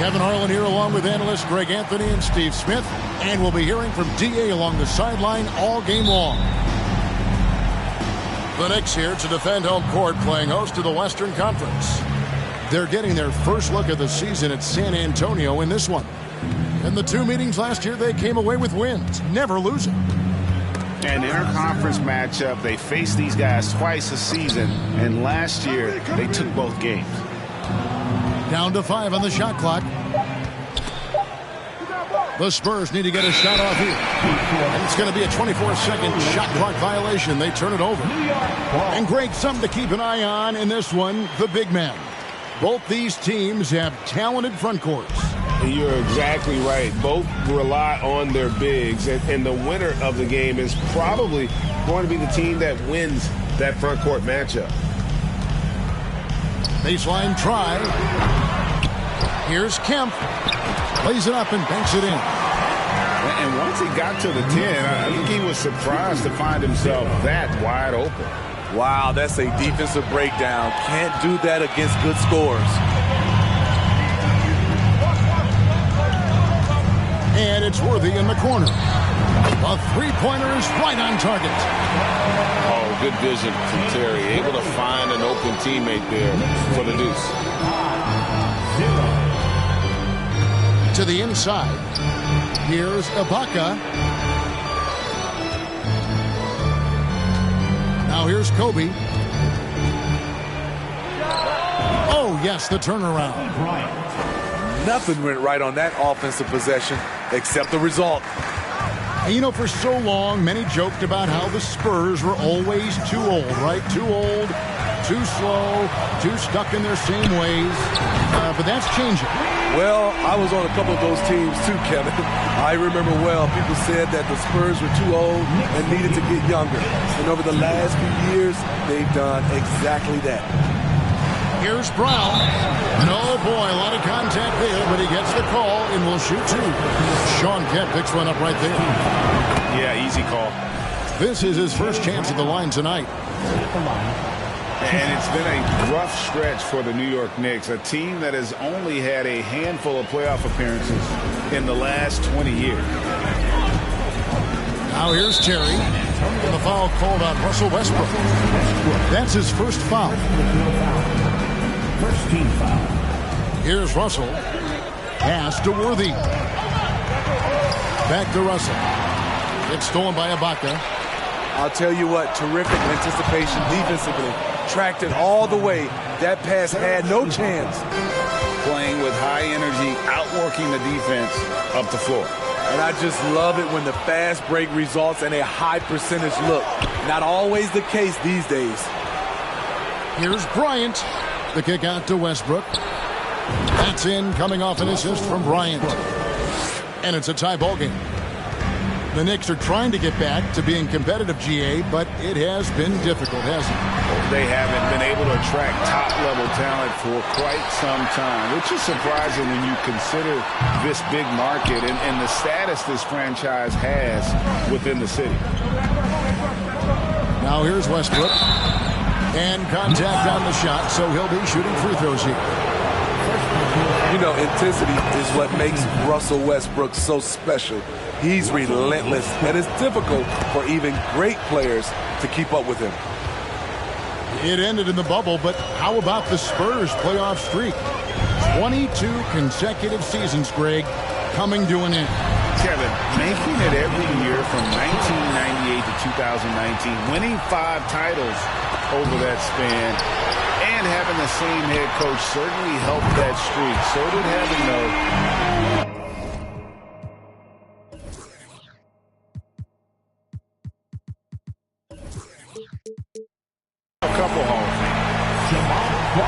Kevin Harlan here along with analysts Greg Anthony and Steve Smith. And we'll be hearing from D.A. along the sideline all game long. The Knicks here to defend home court, playing host to the Western Conference. They're getting their first look of the season at San Antonio in this one. In the two meetings last year, they came away with wins, never losing. An interconference matchup, they faced these guys twice a season, and last year they took both games. Down to 5 on the shot clock. The Spurs need to get a shot off here. And it's going to be a 24-second shot clock violation. They turn it over. And Greg, something to keep an eye on in this one, the big man. Both these teams have talented front courts. You're exactly right. Both rely on their bigs, and the winner of the game is probably going to be the team that wins that front court matchup. Baseline try. Here's Kemp. Plays it up and banks it in. And once he got to the 10, I think he was surprised to find himself that wide open. Wow, that's a defensive breakdown. Can't do that against good scores. And it's Worthy in the corner. A three-pointer is right on target. Oh, good vision from Terry. Able to find an open teammate there for the deuce. To the inside. Here's Ibaka. Now here's Kobe. Oh, yes, the turnaround. Nothing went right on that offensive possession except the result. And you know, for so long, many joked about how the Spurs were always too old, right? Too old, too slow, too stuck in their same ways. But that's changing. Well, I was on a couple of those teams too, Kevin. I remember well, people said that the Spurs were too old and needed to get younger. And over the last few years, they've done exactly that. Here's Brown. And oh boy, a lot of contact there, but he gets the call and will shoot two. Sean Kemp picks one up right there. Yeah, easy call. This is his first chance at the line tonight. And it's been a rough stretch for the New York Knicks, a team that has only had a handful of playoff appearances in the last 20 years. Now here's Terry. And the foul called on Russell Westbrook. That's his first foul. First team foul. Here's Russell. Pass to Worthy. Back to Russell. It's stolen by Ibaka. I'll tell you what, terrific anticipation defensively. Tracked it all the way. That pass had no chance. Playing with high energy, outworking the defense up the floor. And I just love it when the fast break results in a high percentage look. Not always the case these days. Here's Bryant. The kick out to Westbrook. That's in, coming off an assist from Bryant. And it's a tie ball game. The Knicks are trying to get back to being competitive, GA, but it has been difficult, hasn't it? They haven't been able to attract top-level talent for quite some time, which is surprising when you consider this big market and the status this franchise has within the city. Now here's Westbrook. And contact on the shot, so he'll be shooting free throws here. You know, intensity is what makes Russell Westbrook so special. He's relentless, and it's difficult for even great players to keep up with him. It ended in the bubble, but how about the Spurs playoff streak? 22 consecutive seasons, Greg, coming to an end. Kevin, making it every year from 1998 to 2019, winning 5 titles over that span, and having the same head coach certainly helped that streak. So did having no.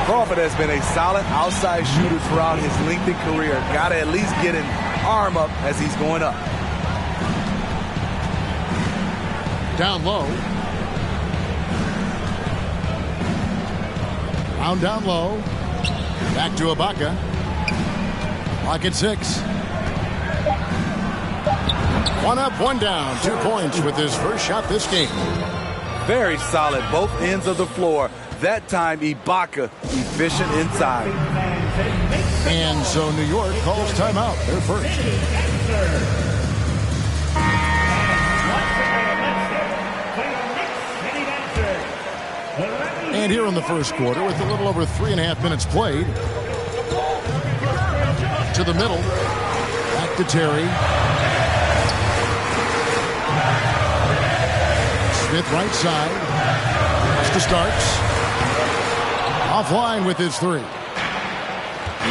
Crawford has been a solid outside shooter throughout his lengthy career. Got to at least get an arm up as he's going up. Down low. Round down low. Back to Ibaka. Clock at 6. One up, one down. 2 points with his first shot this game. Very solid, both ends of the floor. That time, Ibaka efficient inside. And so New York calls timeout. They're first. And here in the first quarter, with a little over 3.5 minutes played, to the middle, back to Terry. Smith right side. Costa starts. Offline with his three.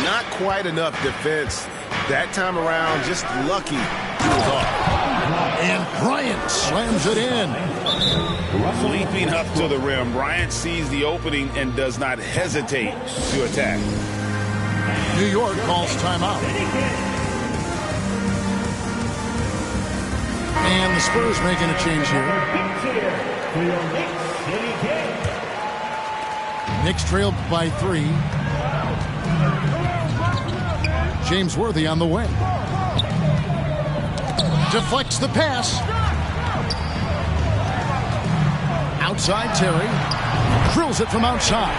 Not quite enough defense that time around. Just lucky he was off. And Bryant slams it in. Leaping up to the rim, Bryant sees the opening and does not hesitate to attack. New York calls timeout. And the Spurs making a change here. Knicks trailed by 3. James Worthy on the wing. Deflects the pass. Outside Terry. Drills it from outside.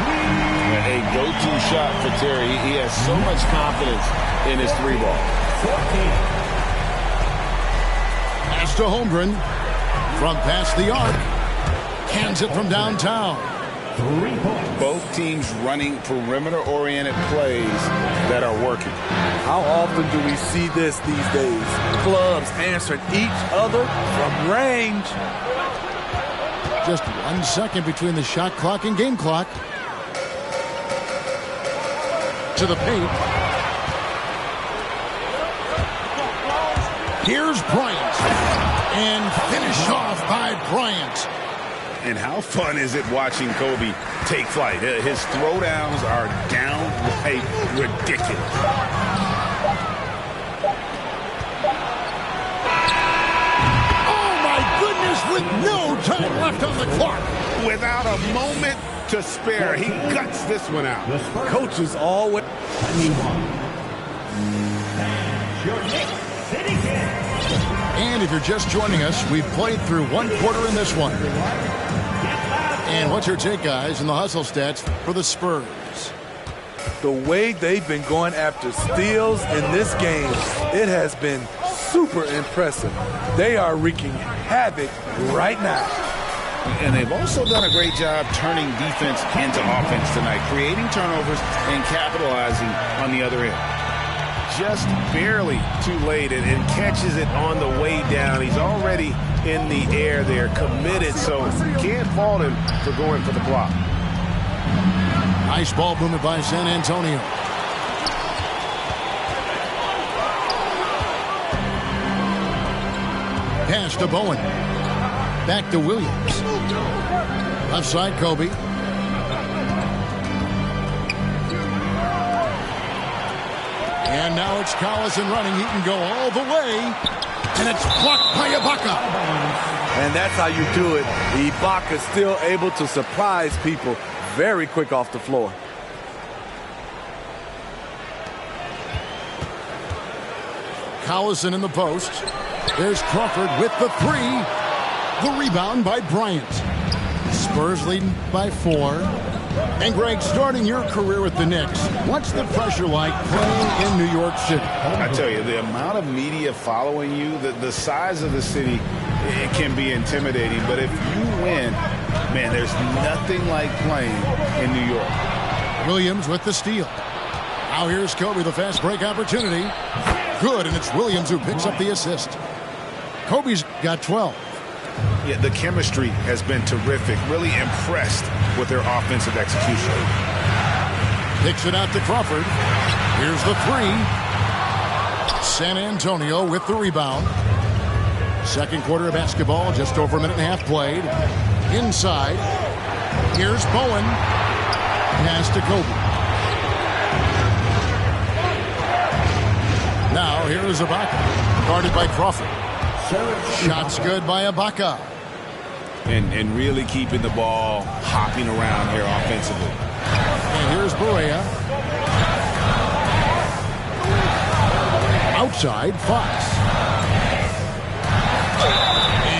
A go-to shot for Terry. He has so much confidence in his three ball. Pass to Holmgren. From past the arc. Hands it from downtown. Both teams running perimeter-oriented plays that are working. How often do we see this these days? Clubs answering each other from range. Just 1 second between the shot clock and game clock. To the paint. Here's Bryant. And finished off by Bryant. And how fun is it watching Kobe take flight? His throwdowns are downright ridiculous. Oh, my goodness, with no time left on the clock. Without a moment to spare, he guts this one out. Coaches always. And if you're just joining us, we've played through 1 quarter in this one. And what's your take, guys, in the hustle stats for the Spurs? The way they've been going after steals in this game, it has been super impressive. They are wreaking havoc right now. And they've also done a great job turning defense into offense tonight, creating turnovers and capitalizing on the other end. Just barely too late and catches it on the way down. He's already in the air there, committed, so can't fault him for going for the block. Nice ball movement by San Antonio. Pass to Bowen. Back to Williams. Left side, Kobe. And now it's Collison running. He can go all the way. And it's blocked by Ibaka. And that's how you do it. Ibaka still able to surprise people very quick off the floor. Collison in the post. There's Crawford with the 3. The rebound by Bryant. Spurs leading by 4. And Greg, starting your career with the Knicks, what's the pressure like playing in New York City? I tell you, the amount of media following you, the size of the city, it can be intimidating. But if you win, man, there's nothing like playing in New York. Williams with the steal. Now here's Kobe, the fast break opportunity. Good, and it's Williams who picks up the assist. Kobe's got 12. Yeah, the chemistry has been terrific. Really impressed with their offensive execution. Picks it out to Crawford. Here's the 3. San Antonio with the rebound. Second quarter of basketball, just over a minute and a half played. Inside. Here's Bowen. Pass to Kobe. Now here's Ibaka. Guarded by Crawford. Shots good by Ibaka. And really keeping the ball hopping around here offensively. And here's Barea. Outside, Fox.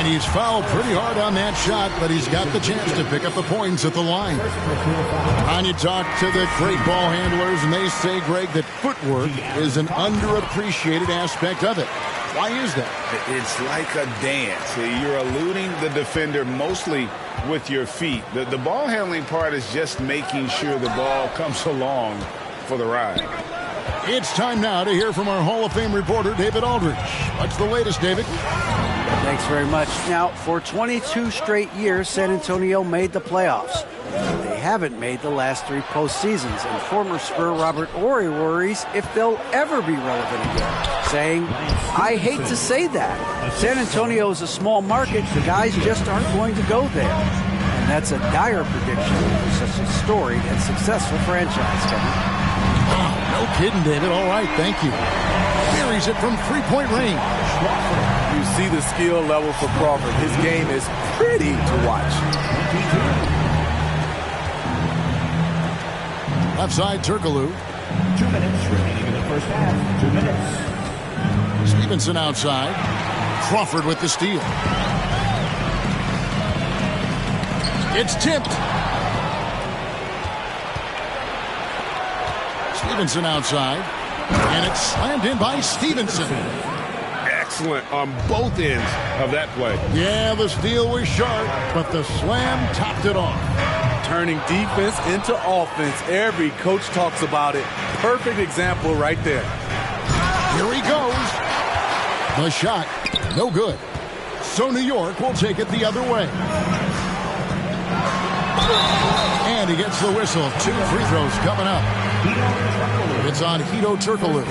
And he's fouled pretty hard on that shot, but he's got the chance to pick up the points at the line. And you talk to the great ball handlers, and they say, Greg, that footwork is an underappreciated aspect of it. Why is that? It's like a dance. You're eluding the defender mostly with your feet. The ball handling part is just making sure the ball comes along for the ride. It's time now to hear from our Hall of Fame reporter, David Aldridge. What's the latest, David? Thanks very much. Now, for 22 straight years, San Antonio made the playoffs. They haven't made the last 3 postseasons, and former Spur Robert Horry worries if they'll ever be relevant again, saying, I hate to say that. San Antonio is a small market. The guys just aren't going to go there. And that's a dire prediction for such a storied and successful franchise, Kevin. No kidding, David. All right, thank you. Buries it from three-point range. You see the skill level for Crawford. His game is pretty to watch. Left side, Turkoglu. 2 minutes remaining in the first half. 2 minutes. Stevenson outside. Crawford with the steal. It's tipped. Stevenson outside. And it's slammed in by Stevenson. Excellent on both ends of that play. Yeah, the steal was sharp, but the slam topped it off. Turning defense into offense. Every coach talks about it. Perfect example right there. Here he goes. The shot, no good. So New York will take it the other way. And he gets the whistle. 2 free throws coming up. It's on Hedo Turkoglu.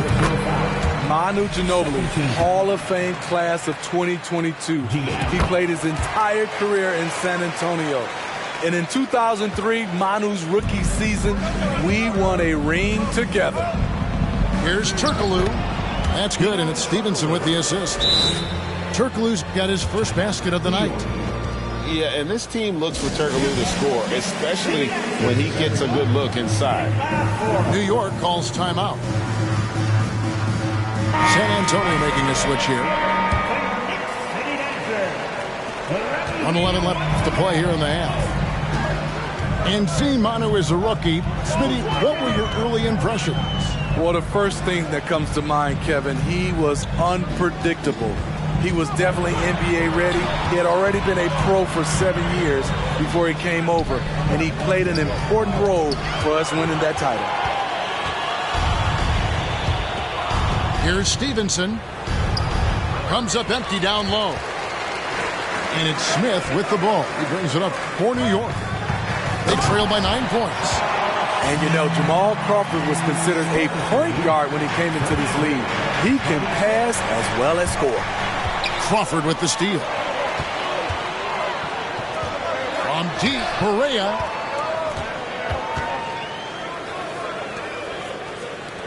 Manu Ginobili, Hall of Fame class of 2022. He played his entire career in San Antonio. And in 2003, Manu's rookie season, we won a ring together. Here's Turkoglu. That's good, and it's Stevenson with the assist. Turkoglu's got his first basket of the night. Yeah, and this team looks for Turkoglu to score, especially when he gets a good look inside. New York calls timeout. San Antonio making a switch here. 1:11 left to play here in the half. And seeing Manu as a rookie, Smitty, what were your early impressions? Well, the first thing that comes to mind, Kevin, he was unpredictable. He was definitely NBA ready. He had already been a pro for 7 years before he came over, and he played an important role for us winning that title. Here's Stevenson. Comes up empty down low. And it's Smith with the ball. He brings it up for New York. They trail by 9 points. And you know, Jamal Crawford was considered a point guard when he came into this league. He can pass as well as score. Crawford with the steal. From deep, Perea.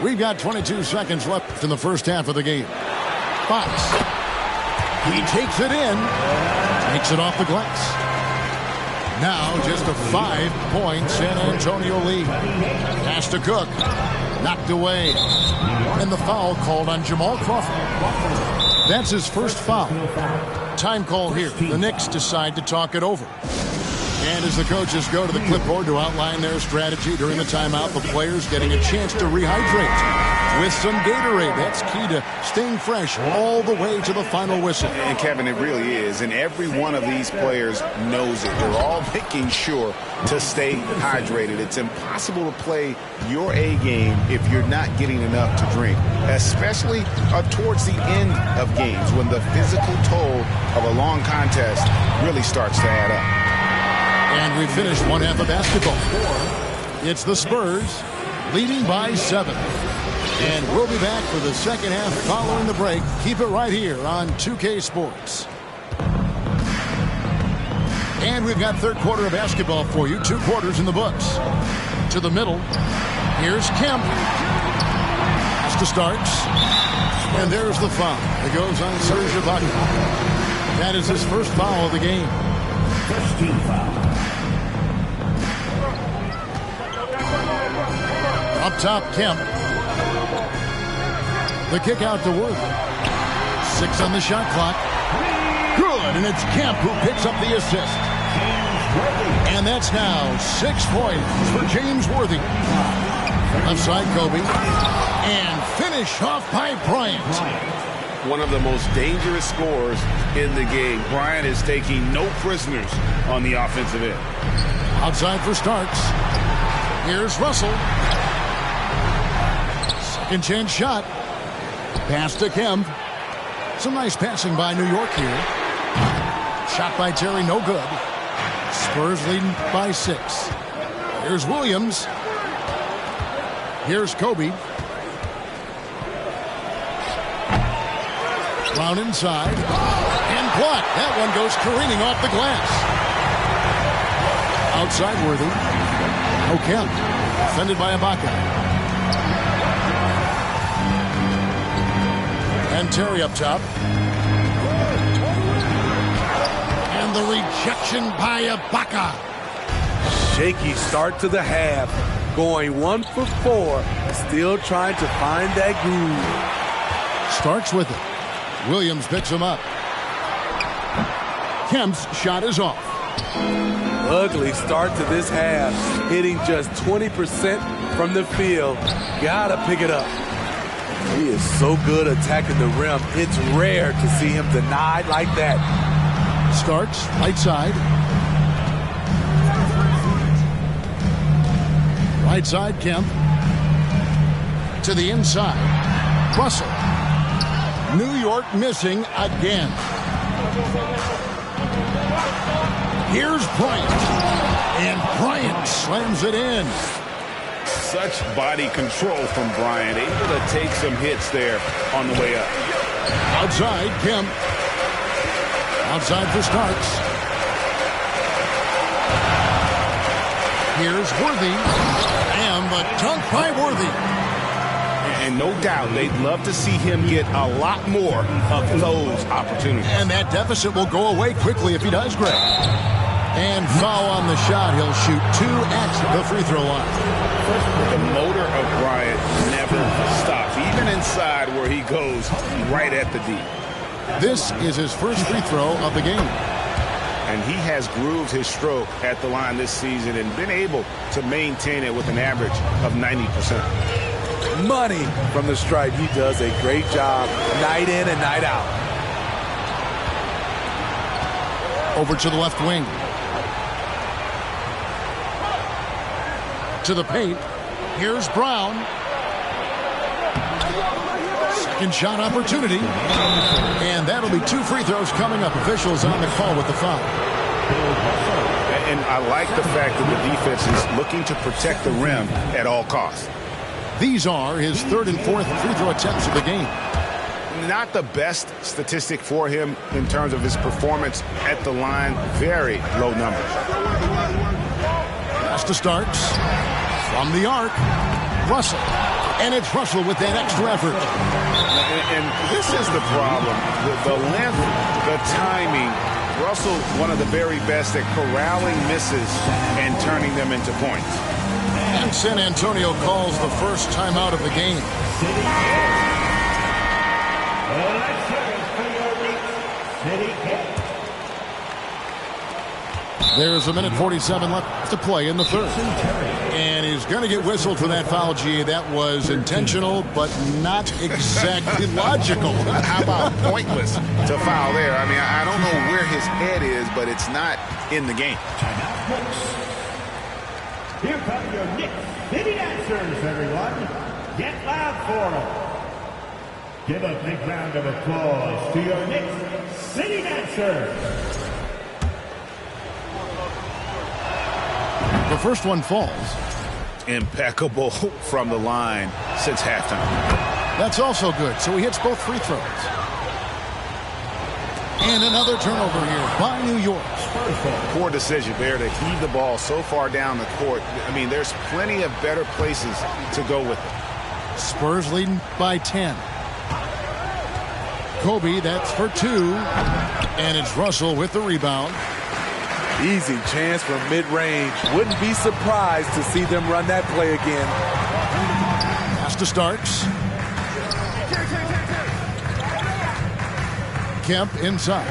We've got 22 seconds left in the first half of the game. Fox. He takes it in. Takes it off the glass. Now just a 5-point San Antonio lead. Pass to Cook. Knocked away. And the foul called on Jamal Crawford. That's his first foul. Time call here. The Knicks decide to talk it over. And as the coaches go to the clipboard to outline their strategy during the timeout, the players getting a chance to rehydrate with some Gatorade. That's key to staying fresh all the way to the final whistle. And Kevin, it really is. And every one of these players knows it. They're all making sure to stay hydrated. It's impossible to play your A game if you're not getting enough to drink, especially towards the end of games when the physical toll of a long contest really starts to add up. And we finished one half of basketball. It's the Spurs leading by 7. And we'll be back for the second half following the break. Keep it right here on 2K Sports. And we've got third quarter of basketball for you. 2 quarters in the books. To the middle. Here's Kemp. Pass to Starks. And there's the foul. It goes on Serge Ibaka. That is his first foul of the game. First team foul. Up top, Kemp. The kick out to Worthy. 6 on the shot clock. Good, and it's Kemp who picks up the assist. And that's now 6 points for James Worthy. Left side, Kobe. And finish off by Bryant. One of the most dangerous scorers in the game. Bryant is taking no prisoners on the offensive end. Outside for Starks. Here's Russell. Second chance shot. Pass to Kemp. Some nice passing by New York here. Shot by Terry, no good. Spurs leading by 6. Here's Williams. Here's Kobe. Brown inside. And blocked. That one goes careening off the glass. Outside Worthy. Kemp. Defended by Ibaka. And Terry up top. And the rejection by Ibaka. Shaky start to the half. Going 1 for 4. Still trying to find that groove. Starks with it. Williams picks him up. Kemp's shot is off. Ugly start to this half. Hitting just 20% from the field. Gotta pick it up. He is so good attacking the rim. It's rare to see him denied like that. Starks, right side. Right side, Kemp. To the inside. Russell. New York missing again. Here's Bryant. And Bryant slams it in. Such body control from Bryant. Able to take some hits there on the way up. Outside, Kemp. Outside for Starks. Here's Worthy. And the dunk by Worthy. And no doubt, they'd love to see him get a lot more of those opportunities. And that deficit will go away quickly if he does, Greg. And foul on the shot. He'll shoot 2 at the free throw line. The motor of Bryant never stops, even inside where he goes right at the D. This is his first free throw of the game. And he has grooved his stroke at the line this season and been able to maintain it with an average of 90%. Money from the stripe. He does a great job night in and night out. Over to the left wing. To the paint. Here's Brown. Second shot opportunity. And that'll be 2 free throws coming up. Officials on the call with the foul. And I like the fact that the defense is looking to protect the rim at all costs. These are his 3rd and 4th free throw attempts of the game. Not the best statistic for him in terms of his performance at the line. Very low numbers. Pass to Starks. From the arc. Russell. And it's Russell with that extra effort. And this is the problem. The length, the timing. Russell, one of the very best at corralling misses and turning them into points. And San Antonio calls the first timeout of the game. There's a minute 47 left to play in the 3rd. And he's going to get whistled for that foul, G. That was intentional, but not exactly logical. How about pointless to foul there? I mean, I don't know where his head is, but it's not in the game. Here come your Knicks City Dancers, everyone. Get loud for them. Give a big round of applause to your Knicks City Dancers. The first one falls. Impeccable from the line since halftime. That's also good. So he hits both free throws. And another turnover here by New York. Poor decision there to heave the ball so far down the court. I mean, there's plenty of better places to go with it. Spurs leading by 10. Kobe, that's for 2. And it's Russell with the rebound. Easy chance from mid-range. Wouldn't be surprised to see them run that play again. Pass to Starks. Kemp inside.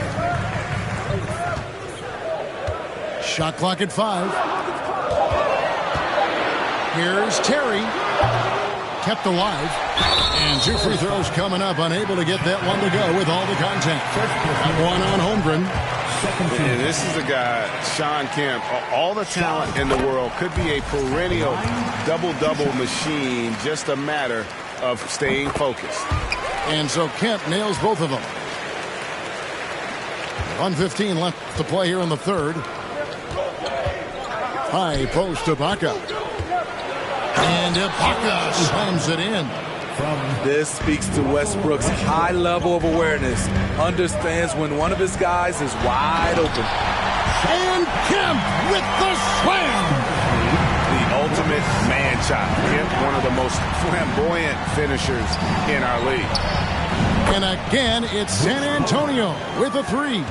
Shot clock at 5. Here's Terry. Kept alive. And 2 free throws coming up. Unable to get that one to go with all the contact. One on Holmgren. And this is a guy, Shawn Kemp, all the talent in the world, could be a perennial double-double machine, just a matter of staying focused. And so Kemp nails both of them. 1:15 left to play here in the third. High post to Ibaka. And Ibaka slams it in. This speaks to Westbrook's high level of awareness. Understands when one of his guys is wide open. And Kemp with the slam. The ultimate man shot. Kemp, one of the most flamboyant finishers in our league. And again, it's San Antonio with a 3.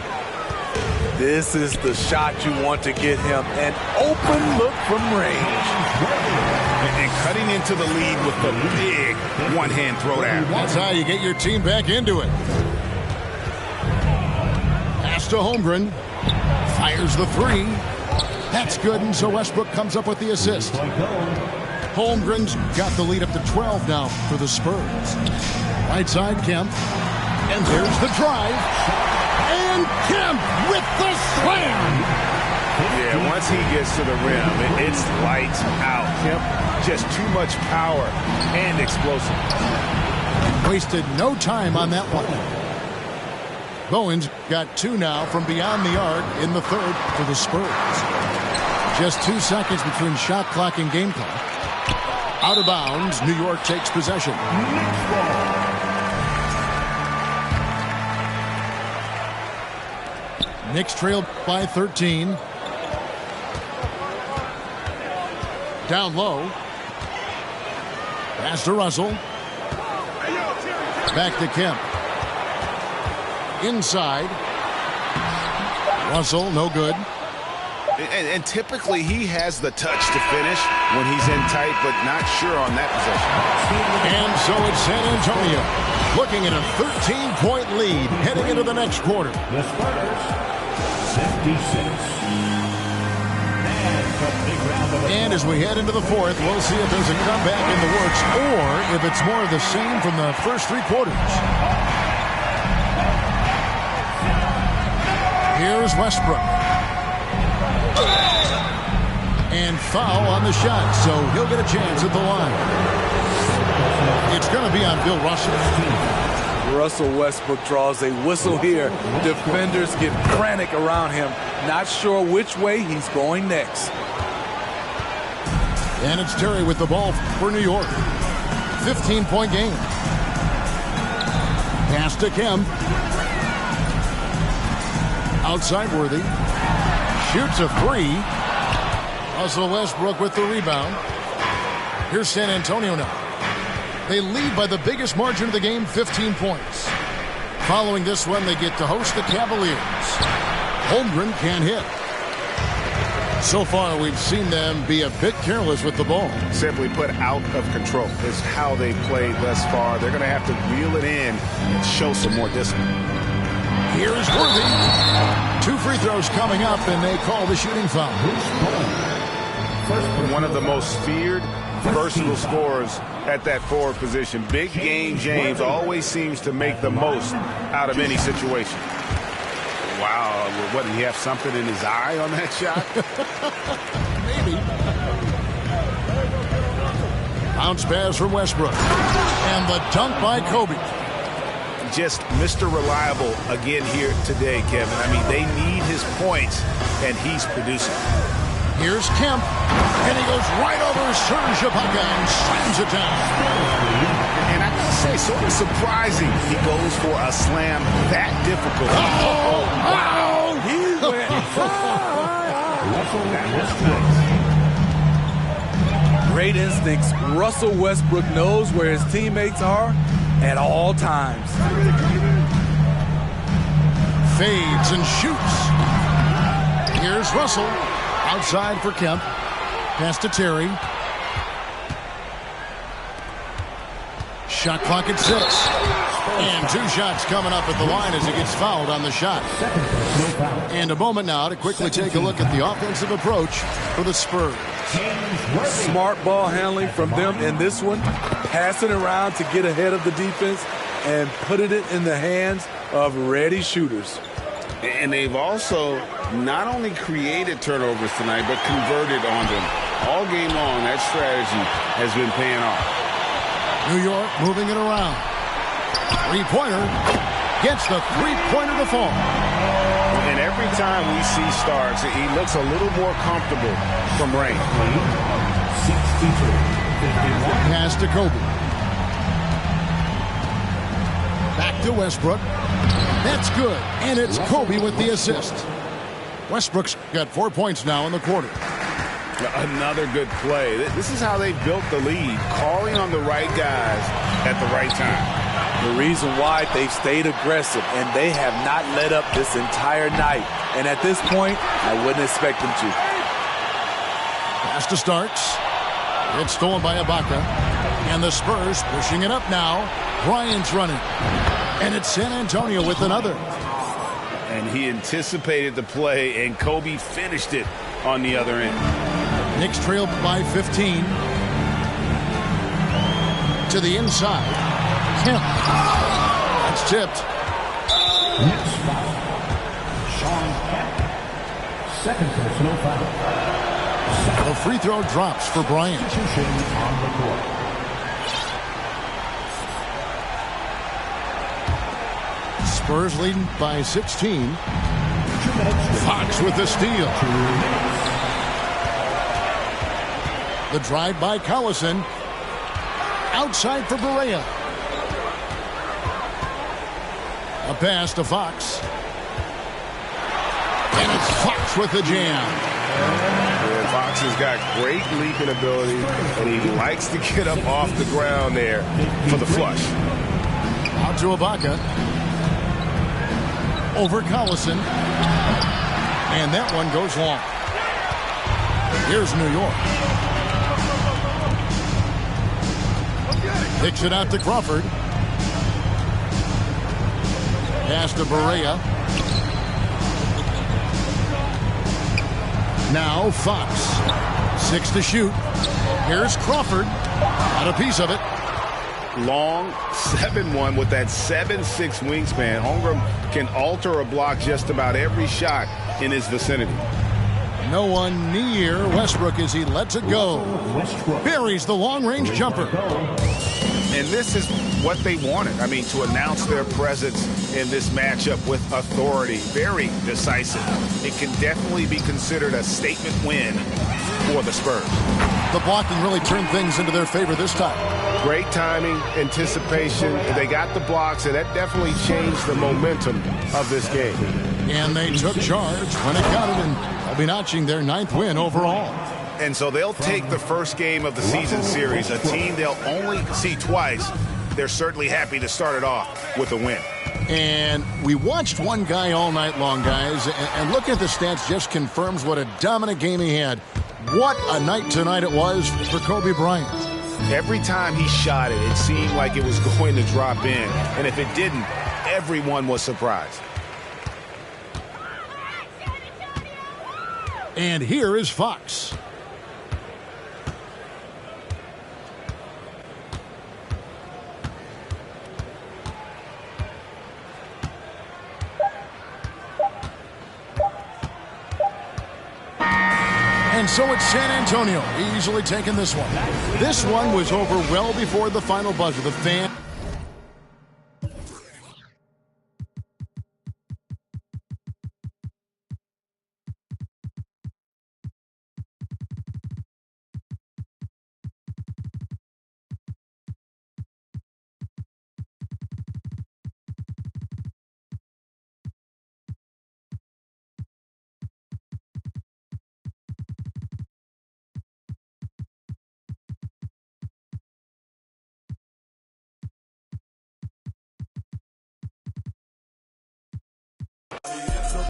This is the shot you want to get him. An open look from range. And cutting into the lead with the big one-hand throwdown. That's how you get your team back into it. Pass to Holmgren. Fires the 3. That's good, and so Westbrook comes up with the assist. Holmgren's got the lead up to 12 now for the Spurs. Right side, Kemp. And there's the drive. And Kemp with the slam. Yeah, once he gets to the rim, it's lights out. Kemp, just too much power and explosive. Wasted no time on that one. Bowen's got 2 now from beyond the arc in the third for the Spurs. Just 2 seconds between shot clock and game clock. Out of bounds, New York takes possession. Knicks trailed by 13. Down low. Pass to Russell. Back to Kemp. Inside. Russell, no good. And typically he has the touch to finish when he's in tight, but not sure on that possession. And so it's San Antonio looking at a 13-point lead heading into the next quarter. The Spurs, 56. And as we head into the fourth, we'll see if there's a comeback in the works or if it's more of the same from the first 3 quarters. Here's Westbrook. And foul on the shot, so he'll get a chance at the line. It's going to be on Bill Russell. Russell Westbrook draws a whistle here. Defenders get frantic around him, not sure which way he's going next. And it's Terry with the ball for New York. 15-point game. Pass to Kemp. Outside Worthy. Shoots a 3. Russell Westbrook with the rebound. Here's San Antonio now. They lead by the biggest margin of the game, 15 points. Following this one, they get to host the Cavaliers. Holmgren can't hit. So far, we've seen them be a bit careless with the ball. Simply put, out of control is how they played thus far. They're going to have to reel it in and show some more discipline. Here's Worthy. 2 free throws coming up, and they call the shooting foul. One of the most feared, versatile scorers at that forward position. Big game James always seems to make the most out of any situation. Wow, what, did he have something in his eye on that shot? Maybe. Bounce pass from Westbrook. And the dunk by Kobe. Just Mr. Reliable again here today, Kevin. I mean, they need his points, and he's producing. Here's Kemp. And he goes right over Serge Ibaka and slams it down. And I gotta say, sort of surprising he goes for a slam that difficult. Oh, wow! He went high. Great instincts. Russell Westbrook knows where his teammates are at all times. Fades and shoots. Here's Russell. Outside for Kemp. Pass to Terry. Shot clock at 6. And 2 shots coming up at the line as he gets fouled on the shot. And a moment now to quickly take a look at the offensive approach for the Spurs. Smart ball handling from them in this one. Passing around to get ahead of the defense and putting it in the hands of ready shooters. And they've also not only created turnovers tonight, but converted on them. All game long, that strategy has been paying off. New York moving it around. Three-pointer gets the three-pointer to fall. And every time we see Starks, he looks a little more comfortable from range. 62-51. Pass to Kobe. Back to Westbrook. That's good. And it's Kobe with the assist. Westbrook's got 4 points now in the quarter. Another good play. This is how they built the lead, calling on the right guys at the right time. The reason why they've stayed aggressive, and they have not let up this entire night. And at this point, I wouldn't expect them to. Pass to Starks. It's stolen by Ibaka. And the Spurs pushing it up now. Bryant's running. And it's San Antonio with another. And he anticipated the play, and Kobe finished it on the other end. Knicks trail by 15. To the inside. Kemp. It's tipped. Next foul. Sean Kemp. Second personal foul. The free throw drops for Bryant. Substitution on the court. Spurs leading by 16. Fox with the steal. The drive by Collison. Outside for Barea. A pass to Fox. And it's Fox with the jam. Yeah, Fox has got great leaping ability, and he likes to get up off the ground there for the flush. Out to Ibaka. Over Collison. And that one goes long. Here's New York. Kicks it out to Crawford. Pass to Barea. Now Fox. 6 to shoot. Here's Crawford. Got a piece of it. Long 7-1 with that 7'6" wingspan. Holmgren can alter a block just about every shot in his vicinity. No one near Westbrook as he lets it go. Buries the long-range jumper. And this is what they wanted. I mean, to announce their presence in this matchup with authority. Very decisive. It can definitely be considered a statement win for the Spurs. The blocking really turned things into their favor this time. Great timing, anticipation. They got the blocks, and that definitely changed the momentum of this game. And they took charge when it counted, and they'll be notching their 9th win overall. And so they'll take the first game of the season series, a team they'll only see twice. They're certainly happy to start it off with a win. And we watched one guy all night long, guys, and looking at the stats just confirms what a dominant game he had. What a night tonight it was for Kobe Bryant. Every time he shot it, it seemed like it was going to drop in. And if it didn't, everyone was surprised. And here is Fox. And so it's San Antonio easily taking this one. This one was over well before the final buzzer. The fan